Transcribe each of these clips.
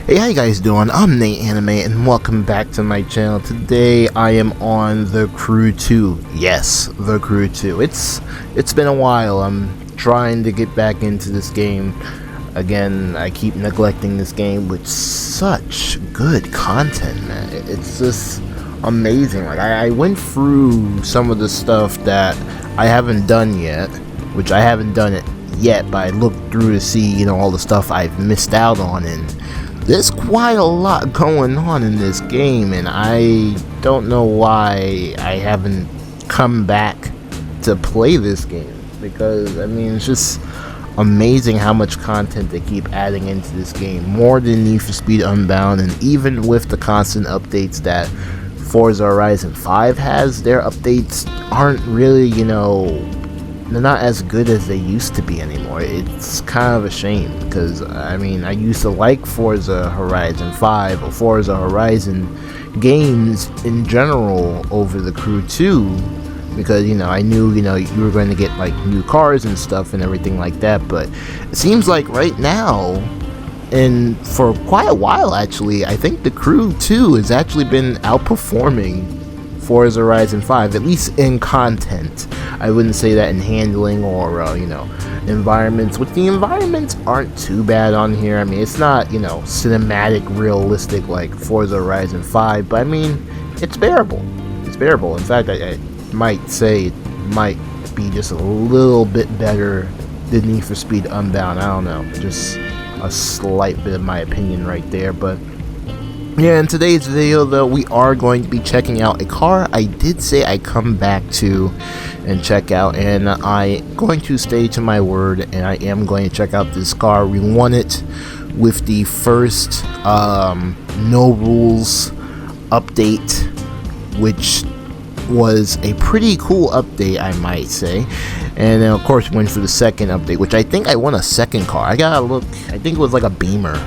Hey, how you guys doing? I'm Nate Anime and welcome back to my channel. Today I am on The Crew 2. Yes, The Crew 2. It's been a while. I'm trying to get back into this game. Again, I keep neglecting this game with such good content, man. It's just amazing. Like I went through some of the stuff that I haven't done yet, which I haven't done it yet, but I looked through to see, all the stuff I've missed out on, and there's quite a lot going on in this game, and I don't know why I haven't come back to play this game, because it's just amazing how much content they keep adding into this game, more than Need for Speed Unbound. And even with the constant updates that Forza Horizon 5 has, their updates aren't really, they're not as good as they used to be anymore. It's kind of a shame, because I used to like Forza Horizon 5 or Forza Horizon games in general over The Crew 2, because I knew you were going to get like new cars and stuff and everything like that. But it seems like right now, and for quite a while actually, I think The Crew 2 has actually been outperforming Forza Horizon 5, at least in content. I wouldn't say that in handling or environments, which the environments aren't too bad on here. It's not cinematic realistic like Forza Horizon 5, but it's bearable. It's bearable. In fact, I might say it might be just a little bit better than Need for Speed Unbound. I don't know, just a slight bit of my opinion right there. But yeah, in today's video though, we are going to be checking out a car I did say I come back to and check out, and I'm going to stay to my word, and I am going to check out this car. We won it with the first no rules update, which was a pretty cool update, I might say. And then of course we went for the second update, which I think I won a second car. I gotta look, I think it was like a Beamer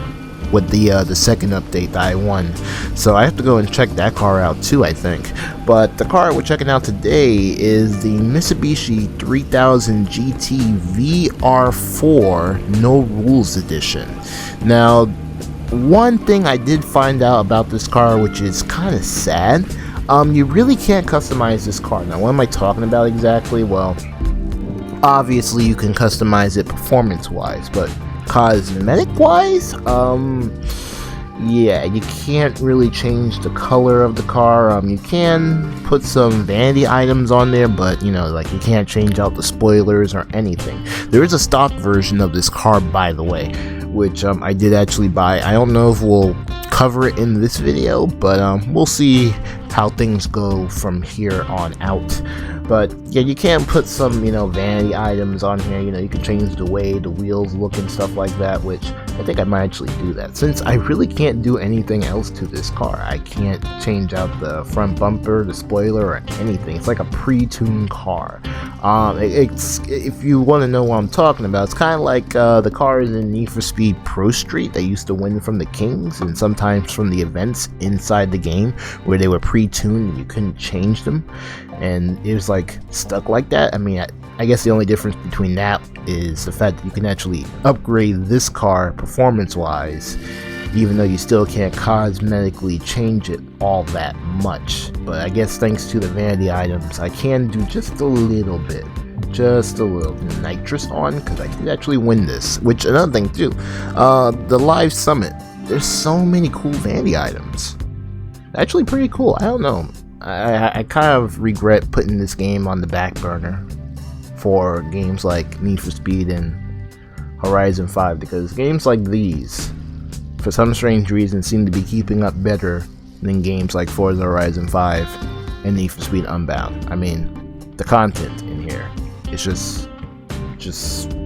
with the second update that I won, so I have to go and check that car out too, I think. But the car we're checking out today is the Mitsubishi 3000GT VR4 No Rules Edition. Now, one thing I did find out about this car, which is kind of sad, you really can't customize this car. Now, what am I talking about exactly? Well, obviously you can customize it performance wise, but cosmetic wise, yeah, you can't really change the color of the car. You can put some vanity items on there, but like you can't change out the spoilers or anything. There is a stock version of this car, by the way, which I did actually buy. I don't know if we'll cover it in this video, but we'll see how things go from here on out. But yeah, you can put some vanity items on here. You can change the way the wheels look and stuff like that, which I think I might actually do that, since I really can't do anything else to this car. I can't change out the front bumper, the spoiler, or anything. It's like a pre-tuned car. It's, if you want to know what I'm talking about, it's kind of like the cars in Need for Speed Pro Street that used to win from the Kings and sometimes from the events inside the game, where they were pre-tuned and you couldn't change them, and it was like stuck like that. I guess the only difference between that is the fact that you can actually upgrade this car performance wise, even though you still can't cosmetically change it all that much. But I guess thanks to the vanity items, I can do just a little bit, just a little nitrous on, because I did actually win this. Which, another thing too, the live summit, there's so many cool vanity items. Actually pretty cool. I don't know, I kind of regret putting this game on the back burner for games like Need for Speed and Horizon 5, because games like these, for some strange reason, seem to be keeping up better than games like Forza Horizon 5 and Need for Speed Unbound. The content in here, it's just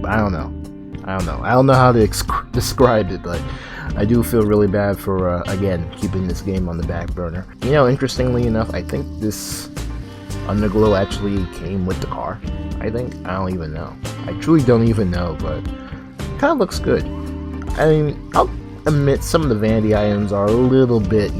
I don't know how to describe it, but I do feel really bad for again keeping this game on the back burner. Interestingly enough, I think this underglow actually came with the car. I don't even know. I truly don't even know, but it kind of looks good. I'll admit some of the vanity items are a little bit,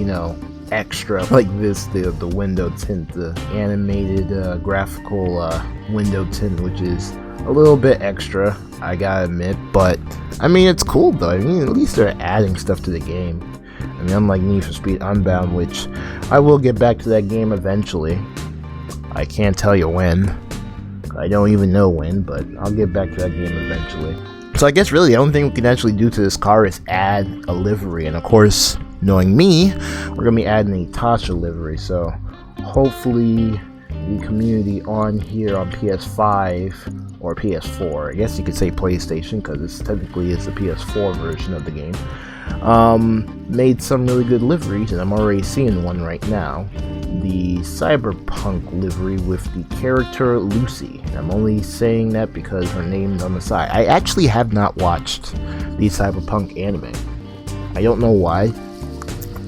extra, like this, the window tint, the animated graphical window tint, which is a little bit extra, I gotta admit, but I mean, it's cool though. I mean, at least they're adding stuff to the game. I mean, unlike Need for Speed Unbound, which I will get back to that game eventually. I can't tell you when. I don't even know when, but I'll get back to that game eventually. So I guess really the only thing we can actually do to this car is add a livery, and of course, knowing me, we're gonna be adding an Itasha livery. So hopefully the community on here on PS5 or PS4, I guess you could say PlayStation because it's technically the PS4 version of the game, made some really good liveries, and I'm already seeing one right now. The Cyberpunk livery with the character Lucy. I'm only saying that because her name's on the side. I actually have not watched the Cyberpunk anime. I don't know why.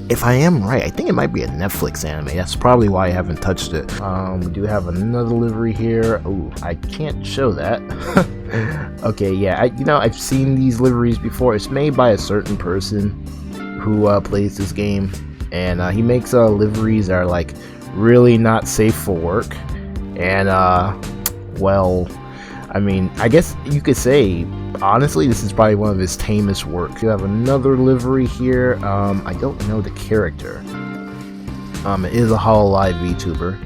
If I am right, I think it might be a Netflix anime. That's probably why I haven't touched it. We do have another livery here. Oh, I can't show that. Okay, yeah, I've seen these liveries before. It's made by a certain person who plays this game, and he makes liveries that are like really not safe for work. And well, I mean, I guess you could say, honestly, this is probably one of his tamest work. You have another livery here. I don't know the character. It is a Hololive VTuber.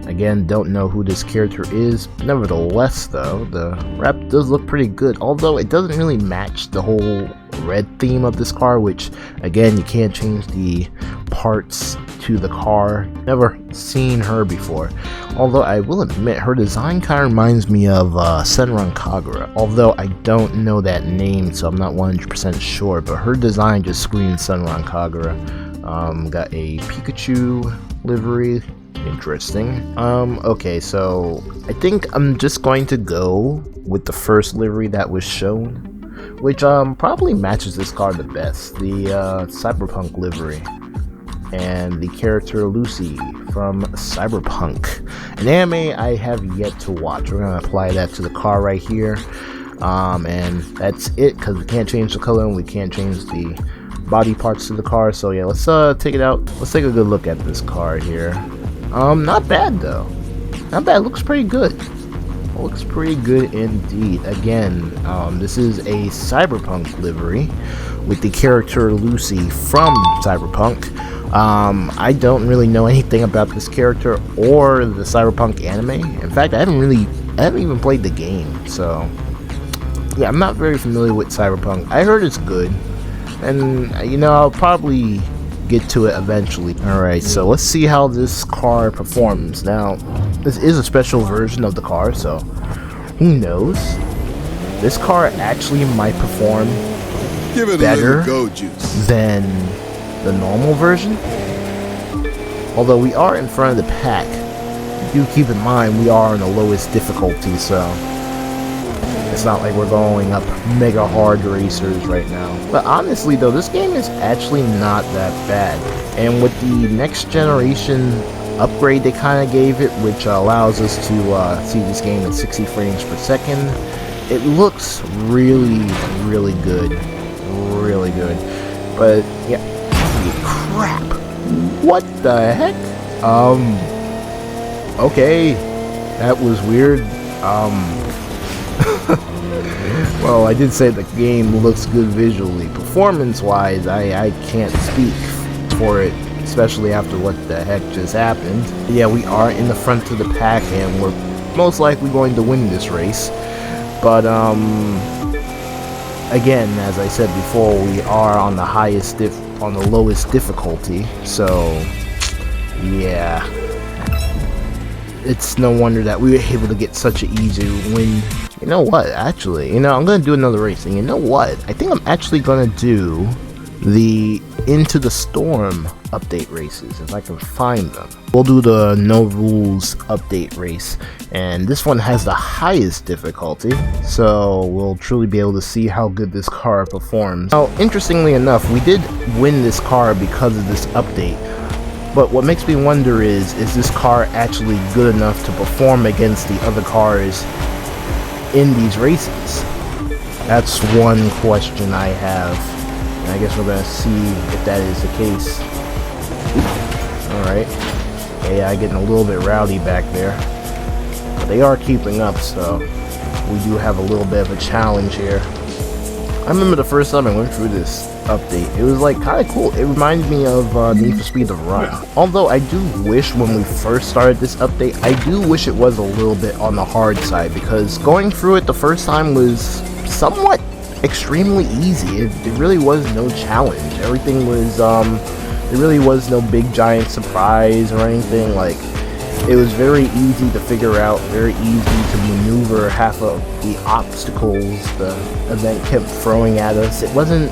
Again, don't know who this character is. Nevertheless, though, the wrap does look pretty good. Although it doesn't really match the whole red theme of this car, which, again, you can't change the parts to the car. Never seen her before. Although I will admit, her design kind of reminds me of Senran Kagura. Although I don't know that name, so I'm not 100% sure. But her design just screams Senran Kagura. Got a Pikachu livery. Interesting. Okay, so I think I'm just going to go with the first livery that was shown, which probably matches this car the best. The Cyberpunk livery. And the character Lucy from Cyberpunk, an anime I have yet to watch. We're gonna apply that to the car right here, and that's it, because we can't change the color and we can't change the body parts to the car. So yeah, let's take it out. Let's take a good look at this car here. Not bad though. Not bad. Looks pretty good. Looks pretty good indeed. Again, this is a Cyberpunk livery with the character Lucy from Cyberpunk. I don't really know anything about this character or the Cyberpunk anime. In fact, I haven't even played the game, so yeah, I'm not very familiar with Cyberpunk. I heard it's good, and I'll probably get to it eventually. Alright, so let's see how this car performs. Now, this is a special version of the car, so who knows? This car actually might perform better than the normal version. Although we are in front of the pack, do keep in mind we are on the lowest difficulty, so it's not like we're going up mega hard racers right now. But honestly though, this game is actually not that bad. And with the next generation upgrade they kind of gave it, which allows us to see this game at 60 frames per second, it looks really, really good. Really good. But yeah, holy crap. What the heck? Okay. That was weird. Well, I did say the game looks good visually. Performance-wise, I can't speak for it, especially after what the heck just happened. Yeah, we are in the front of the pack, and we're most likely going to win this race. But, again, as I said before, we are on the lowest difficulty, so yeah, it's no wonder that we were able to get such an easy win. You know what, actually, I'm gonna do another race, and you know what, I think I'm actually gonna do the Into the Storm update races, if I can find them. We'll do the No Rules update race, and this one has the highest difficulty, so we'll truly be able to see how good this car performs. Now, interestingly enough, we did win this car because of this update, but what makes me wonder is this car actually good enough to perform against the other cars in these races? That's one question I have, and I guess we're gonna see if that is the case. Alright. AI getting a little bit rowdy back there. But they are keeping up, so we do have a little bit of a challenge here. I remember the first time I went through this update, it was like kind of cool. It reminded me of Need for Speed The Run. Although I do wish when we first started this update, I do wish it was a little bit on the hard side, because going through it the first time was somewhat extremely easy. It really was no challenge. Everything was, there really was no big giant surprise or anything. Like, it was very easy to figure out, very easy to maneuver half of the obstacles the event kept throwing at us. It wasn't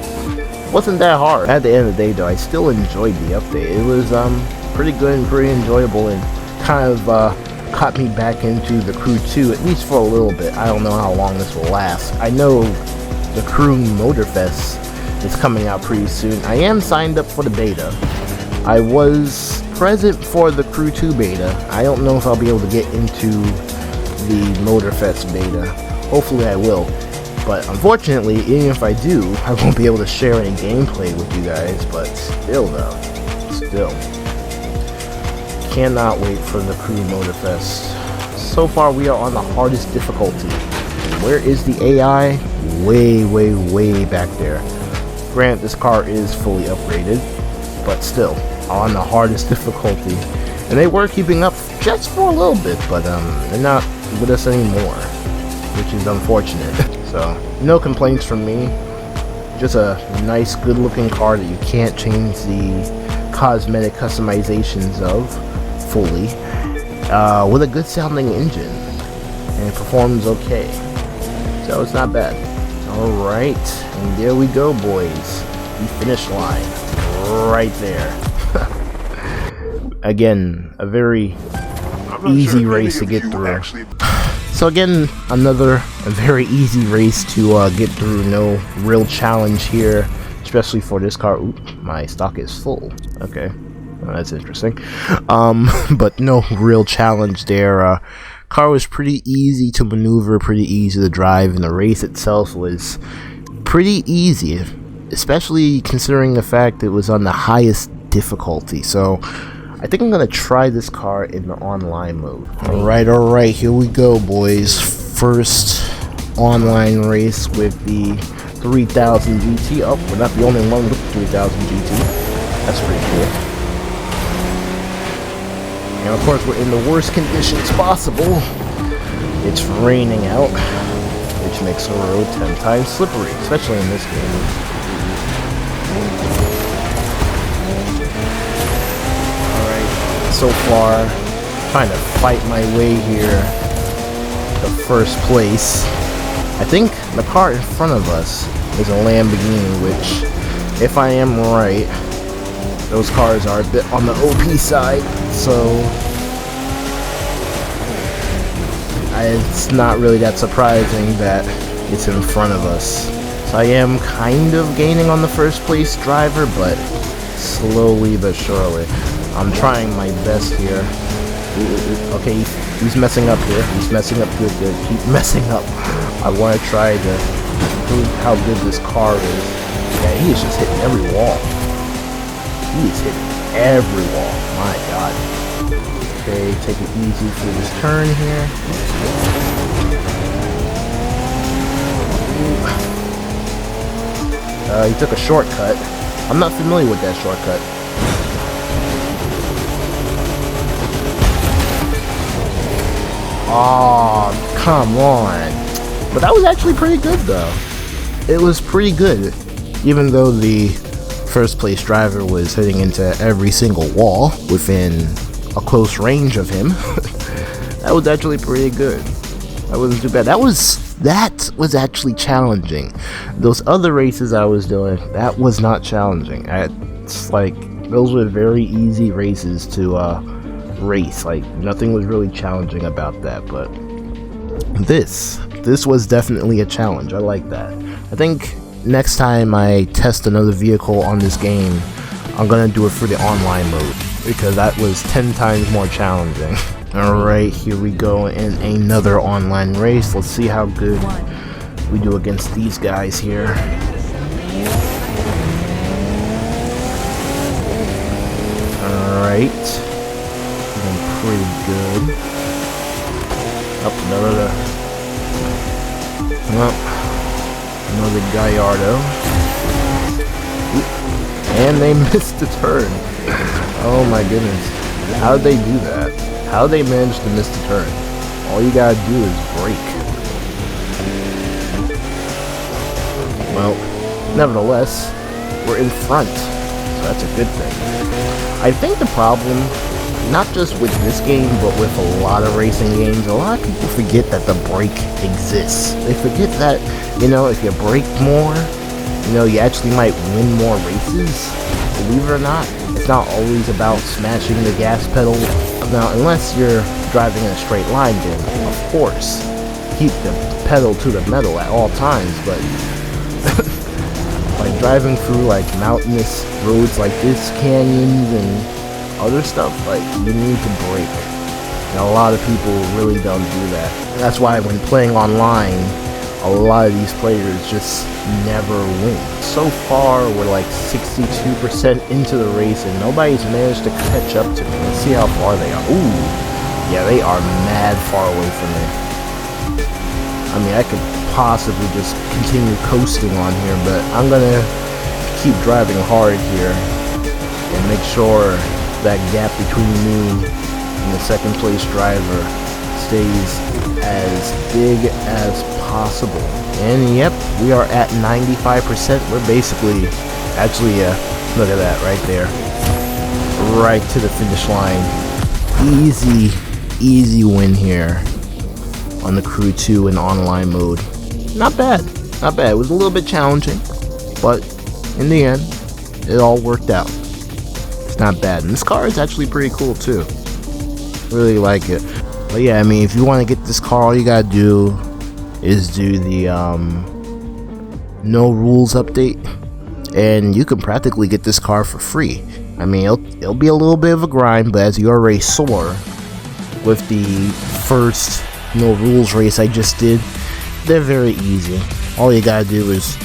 that hard. At the end of the day though, I still enjoyed the update. It was pretty good and pretty enjoyable, and kind of caught me back into the Crew 2, at least for a little bit. I don't know how long this will last. I know the Crew Motorfest is coming out pretty soon. I am signed up for the beta. I was present for the Crew 2 beta. I don't know if I'll be able to get into the Motorfest beta. Hopefully I will. But unfortunately, even if I do, I won't be able to share any gameplay with you guys. But still though, cannot wait for the Crew Motorfest. So far we are on the hardest difficulty. Where is the AI? Way back there. Granted, this car is fully upgraded, but still on the hardest difficulty. And they were keeping up just for a little bit, but they're not with us anymore, which is unfortunate. So no complaints from me. Just a nice, good looking car that you can't change the cosmetic customizations of fully, with a good sounding engine, and it performs okay, so it's not bad. Alright, and there we go, boys. The finish line right there. Again, a very easy race to get through. So again, a very easy race to get through. No real challenge here, especially for this car. Ooh, my stock is full. Okay, well, that's interesting. But no real challenge there. Car was pretty easy to maneuver, pretty easy to drive, and the race itself was pretty easy, especially considering the fact it was on the highest difficulty. So I think I'm gonna try this car in the online mode. Alright, here we go, boys. First online race with the 3000 GT. Oh, we're not the only one with the 3000 GT. That's pretty cool. And of course, we're in the worst conditions possible. It's raining out, which makes the road 10 times slippery, especially in this game. So far, trying to fight my way here to first place. I think the car in front of us is a Lamborghini, which, if I am right, those cars are a bit on the OP side, so it's not really that surprising that it's in front of us. So I am kind of gaining on the first place driver, but slowly but surely. I'm trying my best here. Okay, he's messing up here. He's messing up good. Keep messing up. I want to try to prove how good this car is. Yeah, he is just hitting every wall. He is hitting every wall. My God. Okay, take it easy for this turn here. He took a shortcut. I'm not familiar with that shortcut. Oh, come on. But that was actually pretty good, though. It was pretty good. Even though the first place driver was hitting into every single wall within a close range of him. That was actually pretty good. That wasn't too bad. That was actually challenging. Those other races I was doing, that was not challenging. It's like, those were very easy races to race. Like, nothing was really challenging about that, but this was definitely a challenge. I like that. I think next time I test another vehicle on this game, I'm gonna do it for the online mode, because that was 10 times more challenging. Alright, here we go in another online race. Let's see how good we do against these guys here. Alright, doing pretty good. Oh, no. Well, another Gallardo. And they missed the turn. Oh my goodness. How did they do that? How did they manage to miss the turn? All you gotta do is brake. Well, nevertheless, we're in front. So that's a good thing. I think the problem, not just with this game, but with a lot of racing games, a lot of people forget that the brake exists. They forget that, you know, if you brake more, you know, you actually might win more races. Believe it or not, it's not always about smashing the gas pedal. Now, unless you're driving in a straight line, then, of course, keep the pedal to the metal at all times, but like driving through like mountainous roads like this, canyons and other stuff, like you need to brake. And a lot of people really don't do that. That's why when playing online, a lot of these players just never win. So far, we're like 62% into the race and nobody's managed to catch up to me. Let's see how far they are. Ooh, yeah, they are mad far away from me. I mean, I could possibly just continue coasting on here, but I'm gonna keep driving hard here and make sure that gap between me and the second place driver stays as big as possible. And yep, we are at 95%. We're basically, actually, look at that right there, right to the finish line. Easy win here on the Crew 2 in online mode. Not bad. It was a little bit challenging, but in the end, it all worked out. It's not bad. And this car is actually pretty cool too. Really like it. But yeah, I mean, if you want to get this car, all you gotta do is do the no rules update, and you can practically get this car for free. I mean, it'll be a little bit of a grind, but as you already saw with the first no rules race I just did, they're very easy. All you gotta do is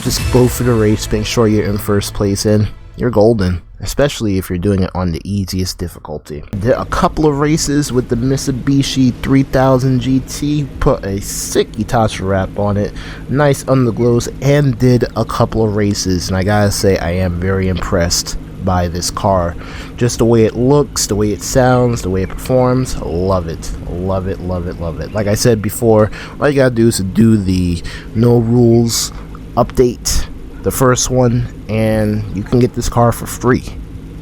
just go for the race, make sure you're in first place, and you're golden. Especially if you're doing it on the easiest difficulty. Did a couple of races with the Mitsuhishi 3000GT, put a sick Itasha wrap on it, nice underglows, and did a couple of races, and I gotta say I am very impressed by this car. Just the way it looks, the way it sounds, the way it performs, love it. Like I said before, all you gotta do is to do the no rules update, the first one, and you can get this car for free.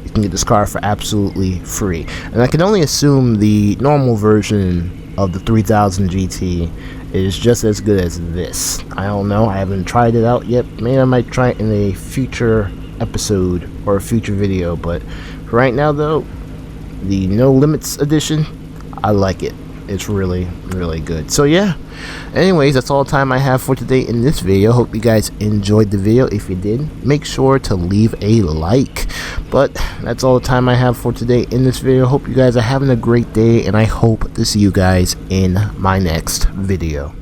You can get this car for absolutely free. And I can only assume the normal version of the 3000 GT is just as good as this. I don't know, I haven't tried it out yet. Maybe I might try it in a future episode or a future video, but for right now though, the No Limits edition, I like it. It's really good. So yeah, anyways, that's all the time I have for today in this video. Hope you guys enjoyed the video. If you did, make sure to leave a like. But that's all the time I have for today in this video. Hope you guys are having a great day, and I hope to see you guys in my next video.